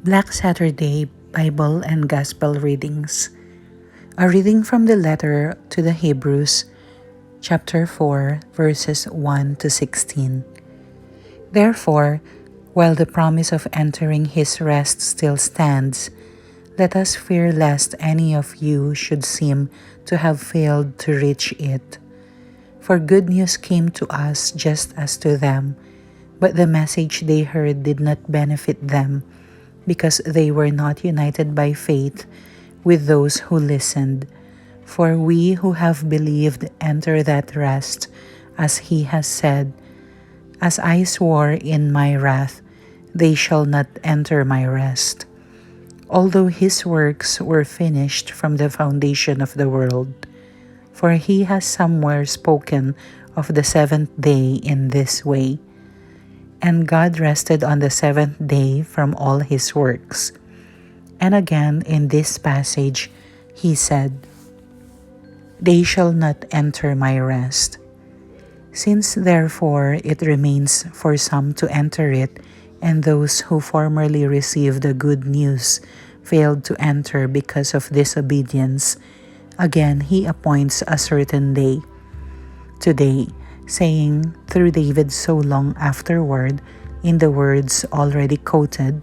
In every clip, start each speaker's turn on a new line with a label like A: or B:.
A: Black Saturday Bible and Gospel Readings. A reading from the letter to the Hebrews, chapter 4, verses 1 to 16. Therefore, while the promise of entering his rest still stands, let us fear lest any of you should seem to have failed to reach it. For good news came to us just as to them, but the message they heard did not benefit them, because they were not united by faith with those who listened. For we who have believed enter that rest, as he has said, "As I swore in my wrath, they shall not enter my rest." Although his works were finished from the foundation of the world. For he has somewhere spoken of the seventh day in this way, "And God rested on the seventh day from all his works." And again in this passage, he said, "They shall not enter my rest." Since therefore it remains for some to enter it, and those who formerly received the good news failed to enter because of disobedience, again he appoints a certain day, today, saying through David so long afterward, in the words already quoted,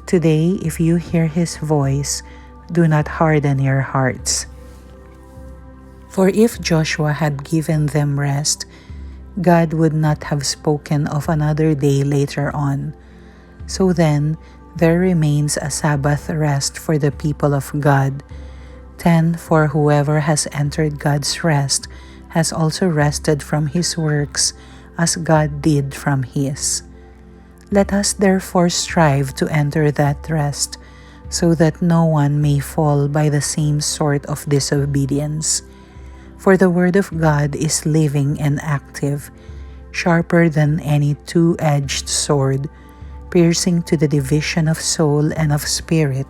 A: "Today, if you hear his voice, do not harden your hearts." For if Joshua had given them rest, God would not have spoken of another day later on. So then, there remains a Sabbath rest for the people of God. 10 For whoever has entered God's rest has also rested from his works as God did from his. Let us therefore strive to enter that rest, so that no one may fall by the same sort of disobedience. For the word of God is living and active, sharper than any two-edged sword, piercing to the division of soul and of spirit,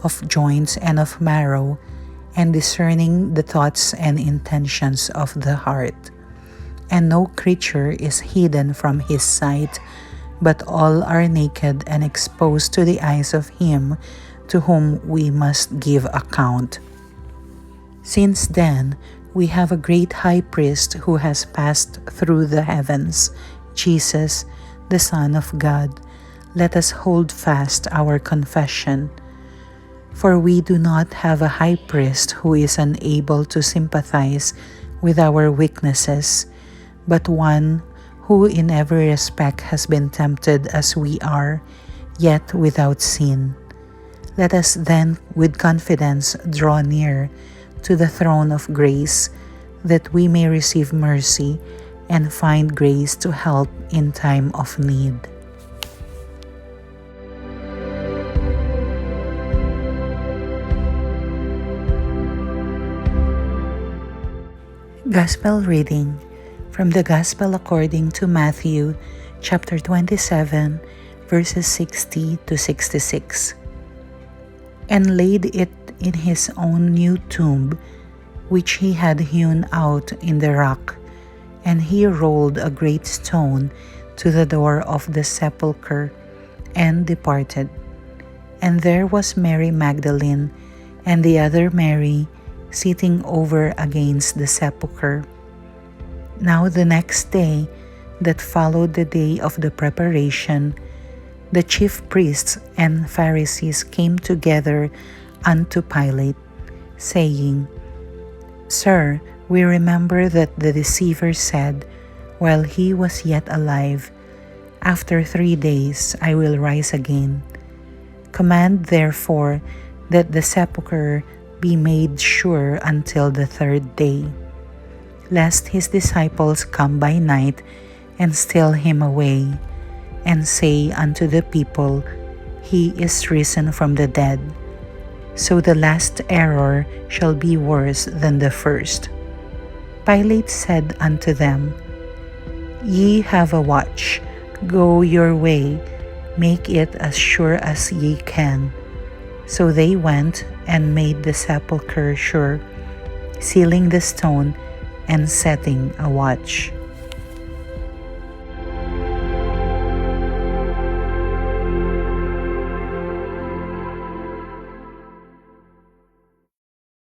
A: of joints and of marrow, and discerning the thoughts and intentions of the heart. And no creature is hidden from his sight, but all are naked and exposed to the eyes of him to whom we must give account. Since then, we have a great high priest who has passed through the heavens, Jesus, the Son of God. Let us hold fast our confession. For we do not have a high priest who is unable to sympathize with our weaknesses, but one who in every respect has been tempted as we are, yet without sin. Let us then with confidence draw near to the throne of grace, that we may receive mercy and find grace to help in time of need. Gospel reading from the Gospel according to Matthew, chapter 27, verses 60 to 66. And laid it in his own new tomb, which he had hewn out in the rock. And he rolled a great stone to the door of the sepulchre, and departed. And there was Mary Magdalene, and the other Mary, sitting over against the sepulchre. Now the next day, that followed the day of the preparation, the chief priests and Pharisees came together unto Pilate, saying, "Sir, we remember that the deceiver said, while he was yet alive, 'After 3 days I will rise again.' Command therefore that the sepulchre be made sure until the 3rd day, lest his disciples come by night and steal him away, and say unto the people, He is risen from the dead. So the last error shall be worse than the first." Pilate said unto them, "Ye have a watch, go your way, make it as sure as ye can." So they went and made the sepulchre sure, sealing the stone and setting a watch.